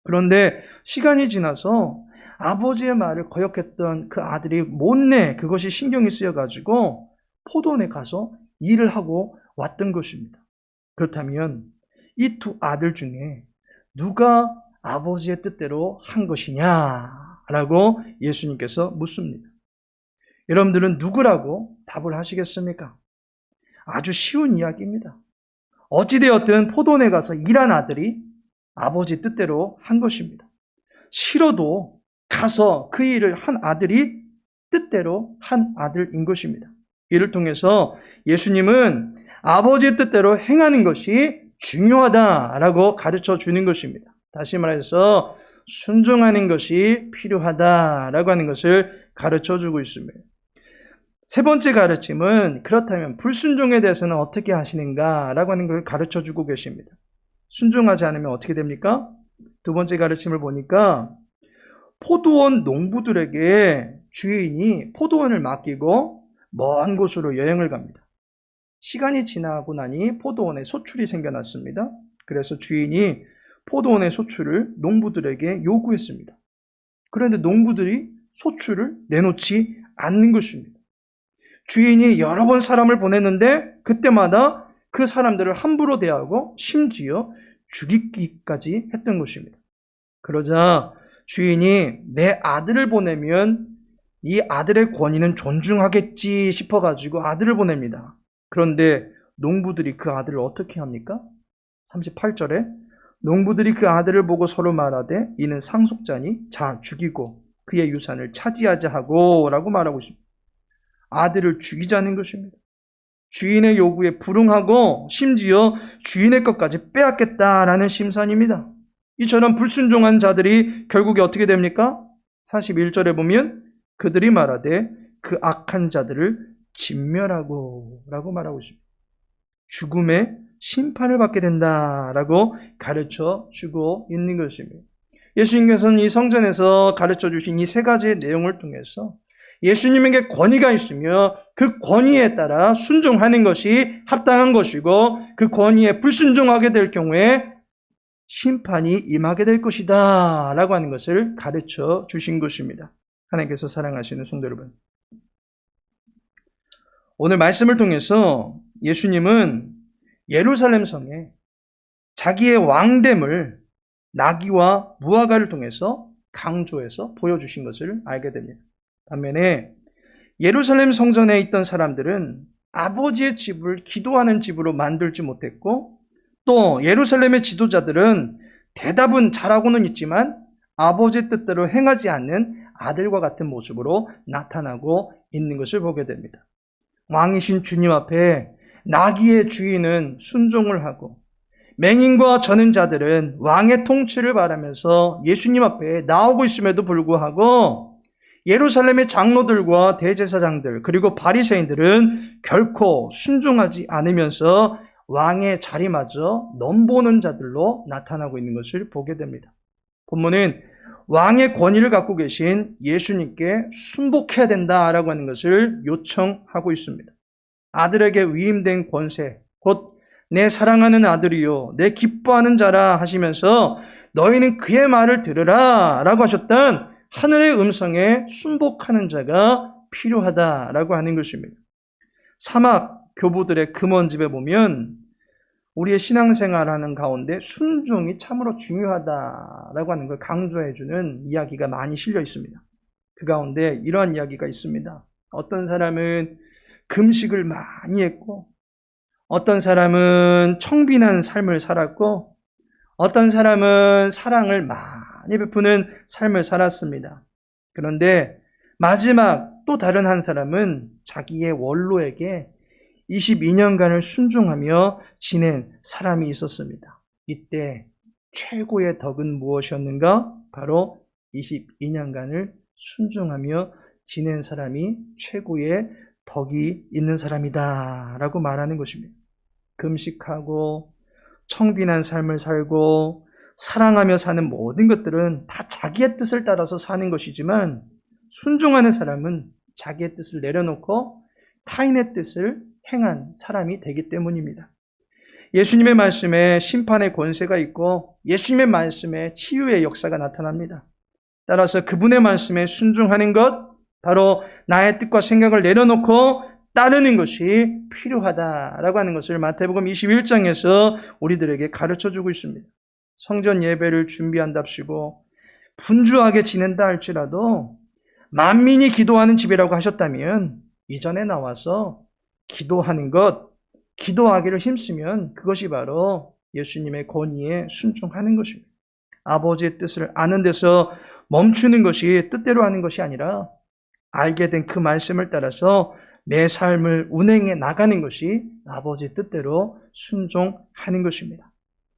그런데 시간이 지나서 아버지의 말을 거역했던 그 아들이 못내 그것이 신경이 쓰여가지고 포도원에 가서 일을 하고 왔던 것입니다. 그렇다면 이 두 아들 중에 누가 아버지의 뜻대로 한 것이냐라고 예수님께서 묻습니다. 여러분들은 누구라고 답을 하시겠습니까? 아주 쉬운 이야기입니다. 어찌되었든 포도원에 가서 일한 아들이 아버지 뜻대로 한 것입니다. 싫어도 가서 그 일을 한 아들이 뜻대로 한 아들인 것입니다. 이를 통해서 예수님은 아버지의 뜻대로 행하는 것이 중요하다라고 가르쳐 주는 것입니다. 다시 말해서 순종하는 것이 필요하다라고 하는 것을 가르쳐 주고 있습니다. 세 번째 가르침은 그렇다면 불순종에 대해서는 어떻게 하시는가라고 하는 걸 가르쳐 주고 계십니다. 순종하지 않으면 어떻게 됩니까? 두 번째 가르침을 보니까 포도원 농부들에게 주인이 포도원을 맡기고 먼 곳으로 여행을 갑니다. 시간이 지나고 나니 포도원에 소출이 생겨났습니다. 그래서 주인이 포도원의 소출을 농부들에게 요구했습니다. 그런데 농부들이 소출을 내놓지 않는 것입니다. 주인이 여러 번 사람을 보냈는데 그때마다 그 사람들을 함부로 대하고 심지어 죽이기까지 했던 것입니다. 그러자 주인이 내 아들을 보내면 이 아들의 권위는 존중하겠지 싶어가지고 아들을 보냅니다. 그런데 농부들이 그 아들을 어떻게 합니까? 38절에 농부들이 그 아들을 보고 서로 말하되 이는 상속자니 자 죽이고 그의 유산을 차지하자 하고 라고 말하고 있습니다. 아들을 죽이자는 것입니다. 주인의 요구에 불응하고 심지어 주인의 것까지 빼앗겠다라는 심산입니다. 이처럼 불순종한 자들이 결국에 어떻게 됩니까? 41절에 보면 그들이 말하되 그 악한 자들을 진멸하고 라고 말하고 있습니다. 죽음의 심판을 받게 된다라고 가르쳐 주고 있는 것입니다. 예수님께서는 이 성전에서 가르쳐 주신 이 세 가지의 내용을 통해서 예수님에게 권위가 있으며 그 권위에 따라 순종하는 것이 합당한 것이고 그 권위에 불순종하게 될 경우에 심판이 임하게 될 것이다 라고 하는 것을 가르쳐 주신 것입니다. 하나님께서 사랑하시는 성도 여러분, 오늘 말씀을 통해서 예수님은 예루살렘 성에 자기의 왕됨을 나귀와 무화과를 통해서 강조해서 보여주신 것을 알게 됩니다. 반면에 예루살렘 성전에 있던 사람들은 아버지의 집을 기도하는 집으로 만들지 못했고, 또 예루살렘의 지도자들은 대답은 잘하고는 있지만 아버지의 뜻대로 행하지 않는 아들과 같은 모습으로 나타나고 있는 것을 보게 됩니다. 왕이신 주님 앞에 나귀의 주인은 순종을 하고 맹인과 저는 자들은 왕의 통치를 바라면서 예수님 앞에 나오고 있음에도 불구하고 예루살렘의 장로들과 대제사장들 그리고 바리새인들은 결코 순종하지 않으면서 왕의 자리마저 넘보는 자들로 나타나고 있는 것을 보게 됩니다. 본문은 왕의 권위를 갖고 계신 예수님께 순복해야 된다라고 하는 것을 요청하고 있습니다. 아들에게 위임된 권세, 곧 내 사랑하는 아들이요 내 기뻐하는 자라 하시면서 너희는 그의 말을 들으라 라고 하셨던 하늘의 음성에 순복하는 자가 필요하다라고 하는 것입니다. 사막 교부들의 금원집에 보면 우리의 신앙생활하는 가운데 순종이 참으로 중요하다라고 하는 걸 강조해주는 이야기가 많이 실려 있습니다. 그 가운데 이러한 이야기가 있습니다. 어떤 사람은 금식을 많이 했고, 어떤 사람은 청빈한 삶을 살았고, 어떤 사람은 사랑을 많이 베푸는 삶을 살았습니다. 그런데 마지막 또 다른 한 사람은 자기의 원로에게 22년간을 순종하며 지낸 사람이 있었습니다. 이때 최고의 덕은 무엇이었는가? 바로 22년간을 순종하며 지낸 사람이 최고의 덕이 있는 사람이다 라고 말하는 것입니다. 금식하고 청빈한 삶을 살고 사랑하며 사는 모든 것들은 다 자기의 뜻을 따라서 사는 것이지만 순종하는 사람은 자기의 뜻을 내려놓고 타인의 뜻을 행한 사람이 되기 때문입니다. 예수님의 말씀에 심판의 권세가 있고 예수님의 말씀에 치유의 역사가 나타납니다. 따라서 그분의 말씀에 순종하는 것, 바로 나의 뜻과 생각을 내려놓고 따르는 것이 필요하다라고 하는 것을 마태복음 21장에서 우리들에게 가르쳐주고 있습니다. 성전 예배를 준비한답시고 분주하게 지낸다 할지라도 만민이 기도하는 집이라고 하셨다면 이전에 나와서 기도하는 것, 기도하기를 힘쓰면 그것이 바로 예수님의 권위에 순종하는 것입니다. 아버지의 뜻을 아는 데서 멈추는 것이 뜻대로 하는 것이 아니라 알게 된 그 말씀을 따라서 내 삶을 운행해 나가는 것이 아버지의 뜻대로 순종하는 것입니다.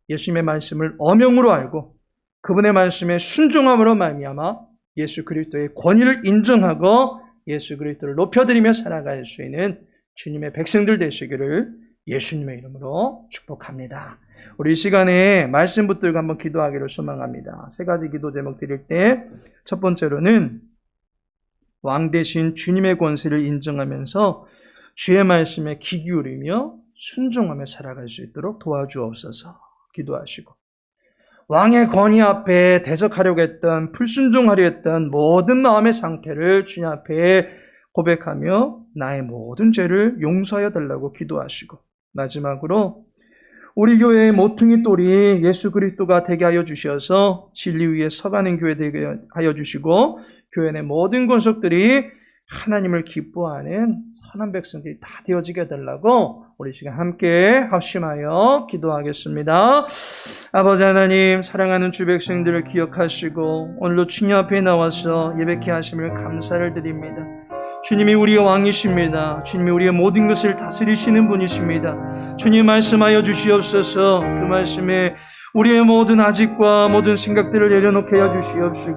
예수님의 말씀을 엄형으로 알고 그분의 말씀에 순종함으로 말미암아 예수 그리스도의 권위를 인정하고 예수 그리스도를 높여드리며 살아갈 수 있는 주님의 백성들 되시기를 예수님의 이름으로 축복합니다. 우리 이 시간에 말씀 붙들고 한번 기도하기를 소망합니다. 세 가지 기도 제목 드릴 때 첫 번째로는 왕 대신 주님의 권세를 인정하면서 주의 말씀에 귀 기울이며 순종하며 살아갈 수 있도록 도와주옵소서 기도하시고, 왕의 권위 앞에 대적하려고 했던, 불순종하려 했던 모든 마음의 상태를 주님 앞에 고백하며 나의 모든 죄를 용서하여 달라고 기도하시고, 마지막으로 우리 교회의 모퉁이 돌이 예수 그리스도가 되게 하여 주셔서 진리 위에 서가는 교회 되게 하여 주시고 교회 내 모든 권속들이 하나님을 기뻐하는 선한 백성들이 다 되어지게 해달라고 우리 시간 함께 합심하여 기도하겠습니다. 아버지 하나님, 사랑하는 주 백성들을 기억하시고 오늘도 주님 앞에 나와서 예배케 하심을 감사를 드립니다. 주님이 우리의 왕이십니다. 주님이 우리의 모든 것을 다스리시는 분이십니다. 주님 말씀하여 주시옵소서. 그 말씀에 우리의 모든 아직과 모든 생각들을 내려놓게 하여 주시옵시고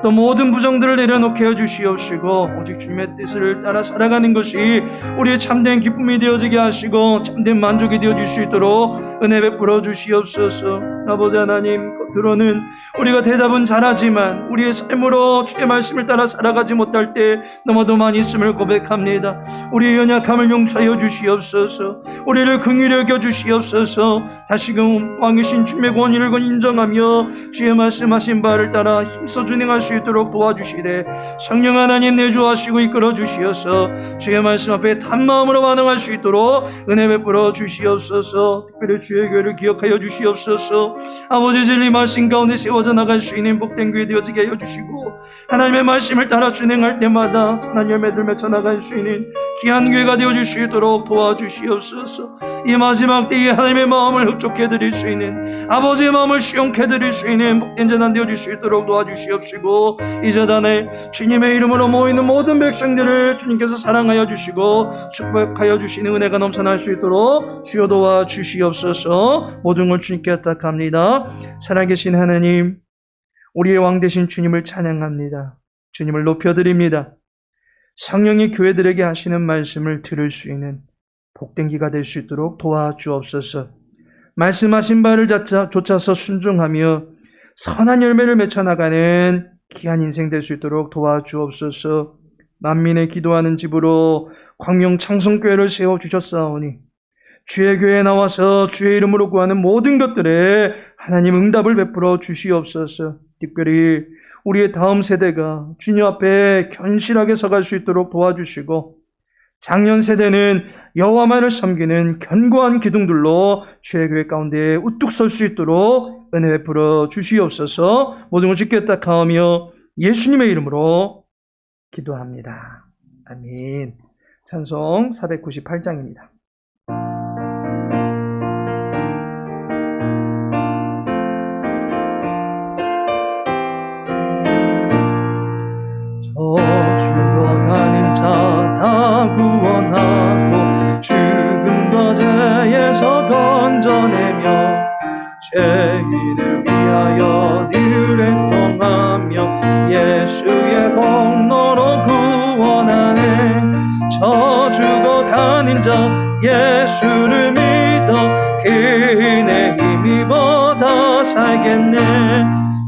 또 모든 부정들을 내려놓게 해주시옵시고 오직 주님의 뜻을 따라 살아가는 것이 우리의 참된 기쁨이 되어지게 하시고 참된 만족이 되어질 수 있도록 은혜 베풀어 주시옵소서. 아버지 하나님, 겉으로는 우리가 대답은 잘하지만 우리의 삶으로 주의 말씀을 따라 살아가지 못할 때 너무도 많이 있음을 고백합니다. 우리의 연약함을 용서하여 주시옵소서. 우리를 긍휼히 여겨 주시옵소서. 다시금 왕이신 주님의 권위를 인정하며 주의 말씀하신 바를 따라 힘써 준행할 수 있도록 도와주시되 성령 하나님 내주하시고 이끌어 주시어서 주의 말씀 앞에 탄마음으로 반응할 수 있도록 은혜 베풀어 주시옵소서. 특별히 주의 교회를 기억하여 주시옵소서. 아버지 진리 말씀 가운데 세워져 나갈 수 있는 복된 교회 되어지게 하여 주시고 하나님의 말씀을 따라 준행할 때마다 선한 열매들 맺어 나갈 수 있는 귀한 교회가 되어줄 수 있도록 도와주시옵소서. 이 마지막 때에 하나님의 마음을 흡족해 드릴 수 있는, 아버지의 마음을 수용해 드릴 수 있는 복된 재단 되어줄 수 있도록 도와주시옵시고 이 재단에 주님의 이름으로 모이는 모든 백성들을 주님께서 사랑하여 주시고 축복하여 주시는 은혜가 넘쳐날 수 있도록 주여 도와주시옵소서. 모든 걸 주님께 부탁합니다. 살아계신 하나님, 우리의 왕 되신 주님을 찬양합니다. 주님을 높여드립니다. 성령이 교회들에게 하시는 말씀을 들을 수 있는 복된 기가 될 수 있도록 도와주옵소서. 말씀하신 바를 쫓아서 순종하며 선한 열매를 맺혀나가는 귀한 인생 될 수 있도록 도와주옵소서. 만민의 기도하는 집으로 광명 창성교회를 세워주셨사오니 주의 교회에 나와서 주의 이름으로 구하는 모든 것들에 하나님 응답을 베풀어 주시옵소서. 특별히 우리의 다음 세대가 주님 앞에 견실하게 서갈 수 있도록 도와주시고 작년 세대는 여호와만을 섬기는 견고한 기둥들로 주의 교회 가운데 우뚝 설 수 있도록 은혜 베풀어 주시옵소서. 모든 걸 주께 부탁하며 예수님의 이름으로 기도합니다. 아멘. 찬송 498장입니다. 죽어가는 자 다 구원하고 죽음과 죄에서 건져내며 죄인을 위하여 늘 행동하며 예수의 공로로 구원하네. 저 죽어가는 자 예수를 믿어 그의 힘입어 다 살겠네.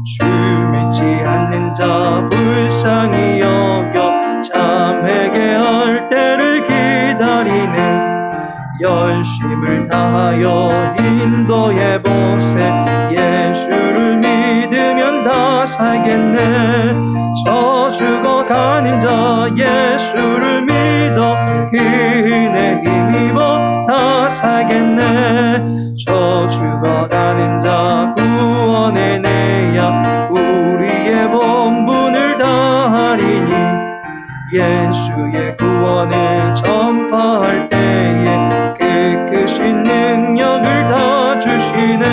주 믿지 않는 자 불쌍히 여겨 참회개 할 때를 기다리네. 열심을 다하여 인도해 보세. 예수를 믿으면 다 살겠네. 저 죽어가는 자 예수를 믿어 그의 힘입어 다 살겠네. 저 죽어가는 자 구원해내야 우리의 본분을 다하리니. 예수의 구원을 전파할 때에 크신 능력을 다 주시네.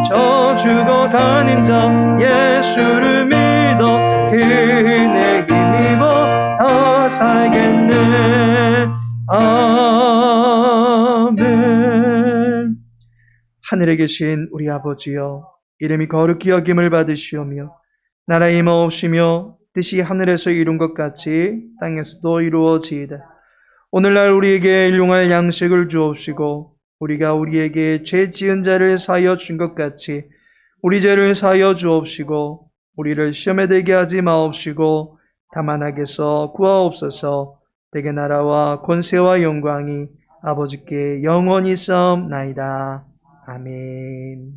저 죽어가는 자 예수를 믿어 그의 힘입어 다 살겠네. 아멘. 하늘에 계신 우리 아버지여, 이름이 거룩히 여김을 받으시오며 나라의 임하옵시며 뜻이 하늘에서 이룬 것 같이 땅에서도 이루어지이다. 오늘날 우리에게 일용할 양식을 주옵시고 우리가 우리에게 죄 지은 자를 사하여 준 것 같이 우리 죄를 사하여 주옵시고 우리를 시험에 들게 하지 마옵시고 다만 악에서 구하옵소서. 대개 나라와 권세와 영광이 아버지께 영원히 싸움나이다. 아멘.